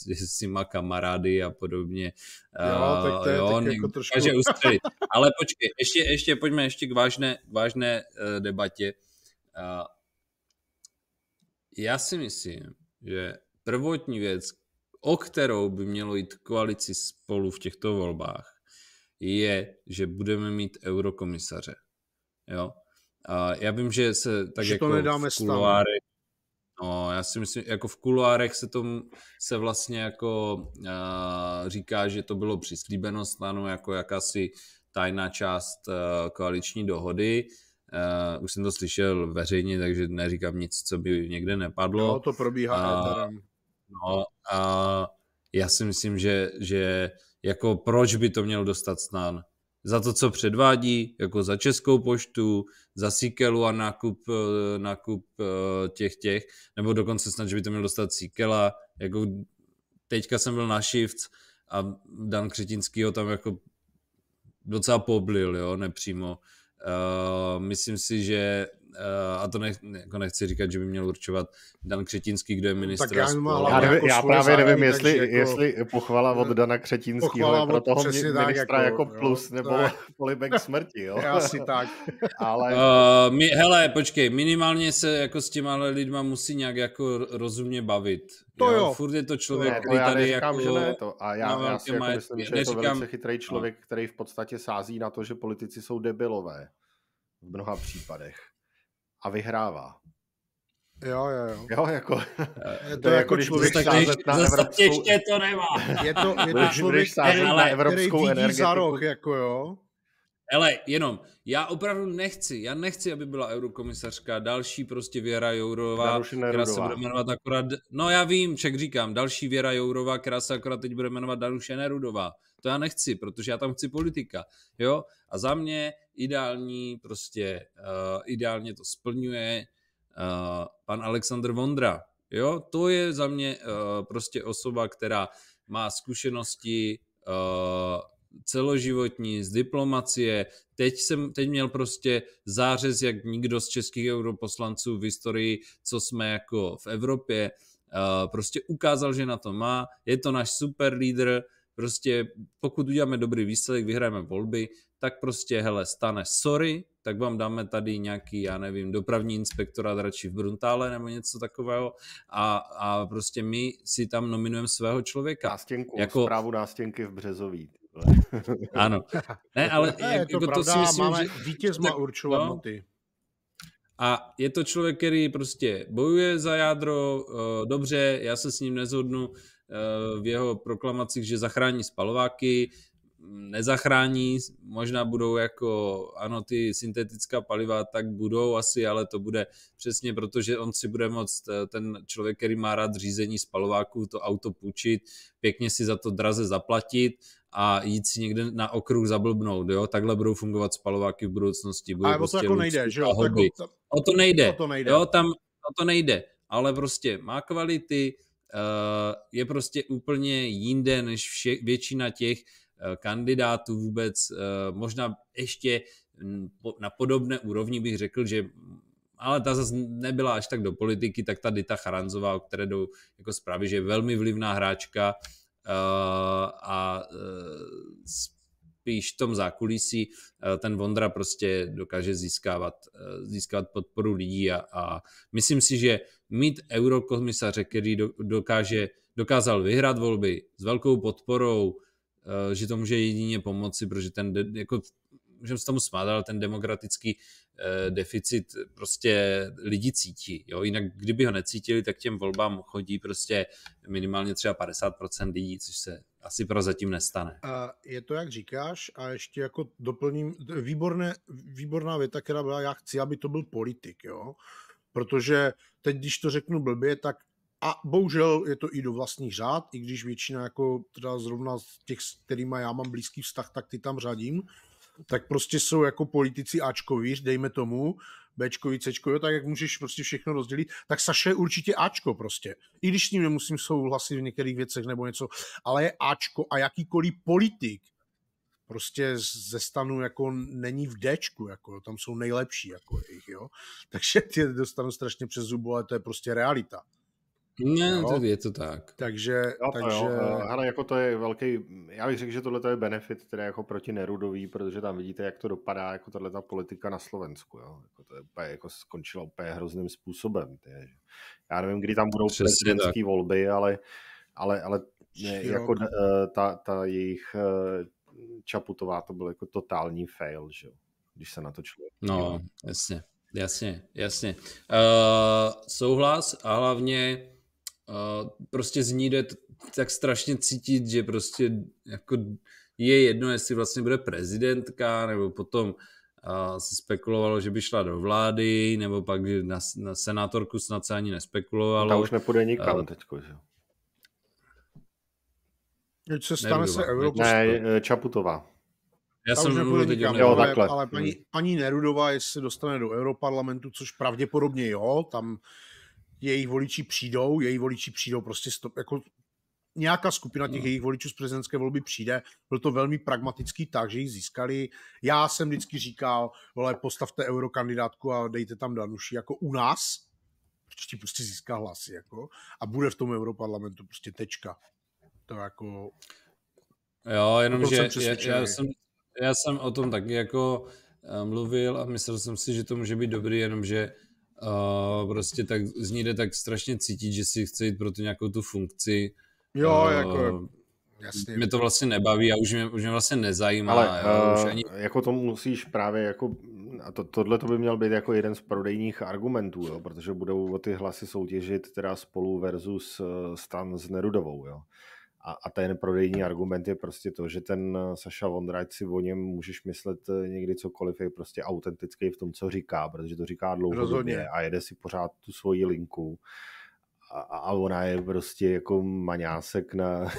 jestli má kamarády a podobně. Tak to je jako trošku... Ale počkej, ještě pojďme ještě k vážné debatě. Já si myslím, že prvotní věc, o kterou by mělo jít koalici Spolu v těchto volbách, je, že budeme mít eurokomisaře. Jo? A já vím, že se tak že jako v kuloárech, já si myslím, jako v kuloárech se vlastně jako říká, že to bylo přislíbeno Stanu jako jakási tajná část koaliční dohody. Už jsem to slyšel veřejně, takže neříkám nic, co by někde nepadlo. No, to probíhá. Já si myslím, že jako proč by to měl dostat Stan? Za to, co předvádí, jako za Českou poštu, za Síkelu a nákup těch, nebo dokonce snad, že by to měl dostat Síkela. Jako teďka jsem byl na Shifts a Dan Křetinský ho tam jako docela poblil, jo, nepřímo. Myslím si, že a to nechci říkat, že by měl určovat Dan Křetinský, kdo je ministr. Já právě nevím, jestli pochvala od Dana Křetinského je pro toho ministra jako plus, nebo polibek smrti. Jo? Asi tak. Ale... hele, počkej, minimálně se jako s těma lidma musí nějak jako rozumně bavit. Jo. Furt je to člověk, který tady neříkám, jako... že ne to. A já si jako myslím, že je to velice chytrý člověk, který v podstatě sází na to, že politici jsou debilové. v mnoha případech a vyhrává. Jo. Jo, jako... To je jako člověk sázet na evropskou... Ještě to nemá. Je to člověk, který vidí za roh, jako jo. Hele, jenom, já opravdu nechci, aby byla eurokomisařka další prostě Věra Jourová, která se bude jmenovat akorát, no já vím, však říkám, další Věra Jourová, která se akorát teď bude jmenovat Danuše Nerudová. To já nechci, protože já tam chci politika, jo? A za mě ideální, prostě ideálně to splňuje pan Alexandr Vondra, jo? To je za mě prostě osoba, která má zkušenosti celoživotní, z diplomacie. Teď měl prostě zářez, jak nikdo z českých europoslanců v historii, co jsme jako v Evropě, prostě ukázal, že na to má. Je to náš super lídr, prostě pokud uděláme dobrý výsledek, vyhrajeme volby, tak prostě, hele, stane sorry, tak vám dáme tady nějaký, já nevím, dopravní inspektorát radši v Bruntále nebo něco takového a prostě my si tam nominujeme svého člověka. Nástěnku, zprávu nástěnky v Březoví. Ano. Ne, ale je to pravda, to si myslím, máme vítěz má určovat noty. A je to člověk, který prostě bojuje za jádro, dobře, já se s ním nezhodnu v jeho proklamacích, že zachrání spalováky, nezachrání, možná budou jako, ano, ty syntetická paliva, tak budou asi, ale to bude přesně proto, že on si bude moct, ten člověk, který má rád řízení spalováků, to auto půjčit, pěkně si za to draze zaplatit a jít si někde na okruh zablbnout, jo? Takhle budou fungovat spalováky v budoucnosti. Ale prostě to jako nejde, že jo? O to nejde. Jo, tam o to nejde, ale prostě má kvality, je prostě úplně jinde než většina těch kandidátů vůbec, možná ještě na podobné úrovni bych řekl, že ale ta zase nebyla až tak do politiky, tak ta Dita Charanzová, o které jdou jako zprávy, že je velmi vlivná hráčka a spíš v tom zákulisí ten Vondra prostě dokáže získávat podporu lidí a myslím si, že mít eurokomisaře, který dokázal vyhrát volby s velkou podporou, že to může jedině pomoci, protože ten, jako, můžeme se tomu smát, ale ten demokratický deficit prostě lidi cítí. Jo? Jinak kdyby ho necítili, tak těm volbám chodí prostě minimálně třeba 50% lidí, což se asi prozatím nestane. Je to, jak říkáš, a ještě jako doplním, výborná věta, která byla, já chci, aby to byl politik, jo? Protože teď, když to řeknu blbě, tak a bohužel je to i do vlastních řád, i když většina jako teda zrovna z těch, s kterýma já mám blízký vztah, tak ty tam řadím, tak prostě jsou jako politici Ačkoví, dejme tomu, Bčkovi, Cčkovi, tak jak můžeš prostě všechno rozdělit, tak Saša je určitě Ačko prostě. I když s ním nemusím souhlasit v některých věcech nebo něco, ale je Ačko a jakýkoliv politik prostě ze stanu jako není v Dčku, jako tam jsou nejlepší jako jejich, jo. Takže ty dostanu strašně přes zubu, ale to je prostě realita. Ne, je to tak. Takže... Hele, jako to je velký, já bych řekl, že tohle je benefit, tedy jako proti Nerudový, protože tam vidíte, jak to dopadá, jako tato politika na Slovensku, jo. Jako to je úplně, jako skončilo úplně hrozným způsobem. Já nevím, kdy tam budou prezidentské volby, ale jako ta jejich Čaputová to byl jako totální fail, že jo, když se na to člověk... No, jasně. Souhlas a hlavně prostě z ní jde tak strašně cítit, že prostě jako je jedno, jestli vlastně bude prezidentka, nebo potom se spekulovalo, že by šla do vlády, nebo pak že na senátorku snad se ani nespekulovalo. Ta už nepůjde nikam teďko, že jo? Teď se stane se Evropou. Ne, Čaputová. Já jsem mluvil teď ale paní Nerudová, jestli se dostane do Europarlamentu, což pravděpodobně jo, tam jejich voliči přijdou prostě jako nějaká skupina těch jejich voličů z prezidentské volby přijde. Byl to velmi pragmatický tak, že ji získali. Já jsem vždycky říkal, vole, postavte eurokandidátku a dejte tam Danuši jako u nás, protože ti prostě získá hlasy, jako, a bude v tom Europarlamentu prostě tečka. To jako... Jo, jenomže já jsem o tom taky jako mluvil a myslel jsem si, že to může být dobrý, jenomže prostě tak z ní jde tak strašně cítit, že si chce jít pro tu nějakou tu funkci. Jo, jako jasně. Mě to vlastně nebaví a už mě vlastně nezajímá. Ale už ani... jako to musíš právě jako A tohle to by měl být jako jeden z prodejních argumentů, jo, protože budou o ty hlasy soutěžit teda Spolu versus STAN s Nerudovou. Jo. A ten prodejní argument je prostě to, že ten Saša Vondráč si o něm můžeš myslet někdy cokoliv, je prostě autentický v tom, co říká, protože to říká dlouhodobě a jede si pořád tu svoji linku. A ona je prostě jako maňásek na...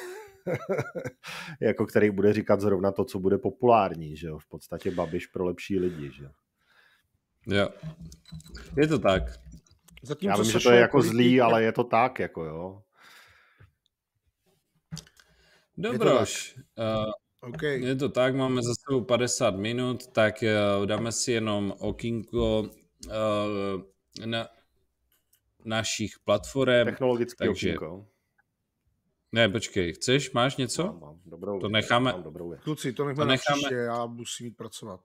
jako který bude říkat zrovna to, co bude populární, že jo? V podstatě Babiš pro lepší lidi, že jo? Jo. Je to tak. Já vím, že to je jako zlý, ale je to tak, jako jo. Dobroš. Okay. Je to tak, máme za sebou 50 minut, tak dáme si jenom okýnko na našich platform. Technologické okýnko. Ne, počkej, chceš? Máš něco? Mám dobrou to necháme. Kluci, to necháme na příště, já musím jít pracovat.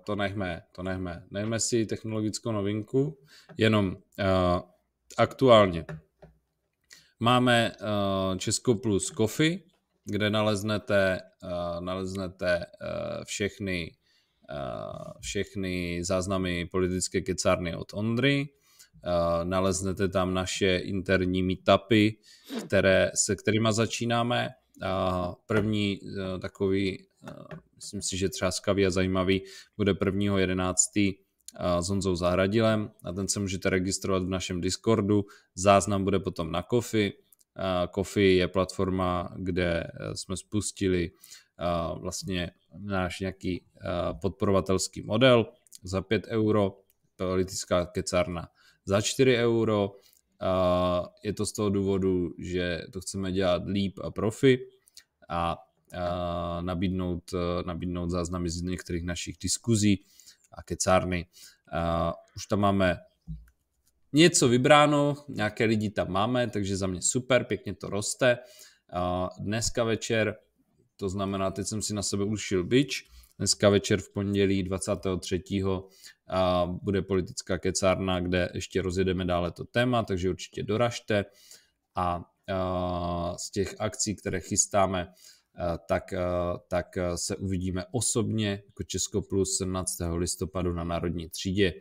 To nechme. Nechme si technologickou novinku, jenom aktuálně. Máme Česko plus Coffee, kde naleznete všechny záznamy politické kecárny od Ondry. Naleznete tam naše interní meetupy, se kterými začínáme. První takový, myslím si, že třáskavý a zajímavý, bude 1.11. s Honzou Zahradilem. A ten se můžete registrovat v našem Discordu. Záznam bude potom na Coffee. Coffee je platforma, kde jsme spustili vlastně náš nějaký podporovatelský model za 5 €, politická kecárna za 4 €. Je to z toho důvodu, že to chceme dělat líp a profi a nabídnout záznamy z některých našich diskuzí a kecárny. Už tam máme něco vybráno, nějaké lidi tam máme, takže za mě super, pěkně to roste. Dneska večer, to znamená, teď jsem si na sebe ušil bič, dneska večer v pondělí 23. Bude politická kecárna, kde ještě rozjedeme dále to téma, takže určitě doražte. A z těch akcí, které chystáme, tak se uvidíme osobně jako Česko plus 17. listopadu na Národní třídě.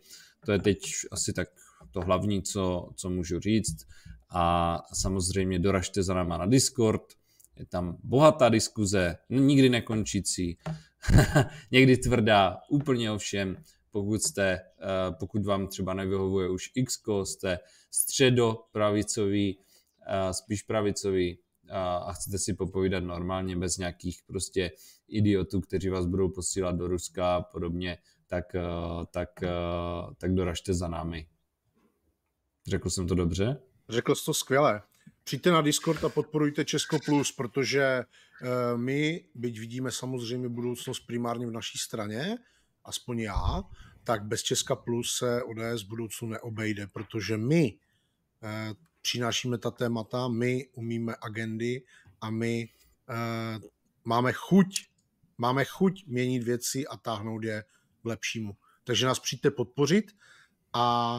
To je teď asi tak to hlavní, co můžu říct. A samozřejmě doražte za náma na Discord. Je tam bohatá diskuze, nikdy nekončící, někdy tvrdá, úplně o všem. Pokud vám třeba nevyhovuje už X-ko, jste středopravicový, spíš pravicový a chcete si popovídat normálně bez nějakých prostě idiotů, kteří vás budou posílat do Ruska a podobně, tak doražte za námi. Řekl jsem to dobře? Řekl jsi to skvěle. Přijďte na Discord a podporujte Česko plus, protože my, byť vidíme samozřejmě budoucnost primárně v naší straně, aspoň já, tak bez Česka plus se ODS v budoucnu neobejde, protože my přinášíme ta témata, my umíme agendy a my máme chuť měnit věci a táhnout je k lepšímu. Takže nás přijďte podpořit a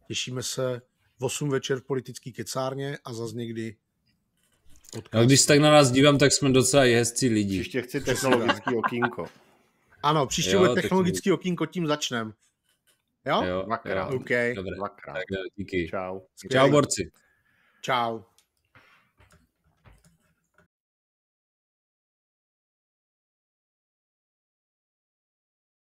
těšíme se v 8 večer v politické kecárně a zas někdy podcast. A když tak na nás dívám, tak jsme docela hezcí lidi. Příště chci technologický okýnko. Ano, příště bude technologický okýnko, tím začneme. Jo? Dvakrát. Okay. Dobré. Dvakrát. Tak díky. Čau. Čau, borci. Čau.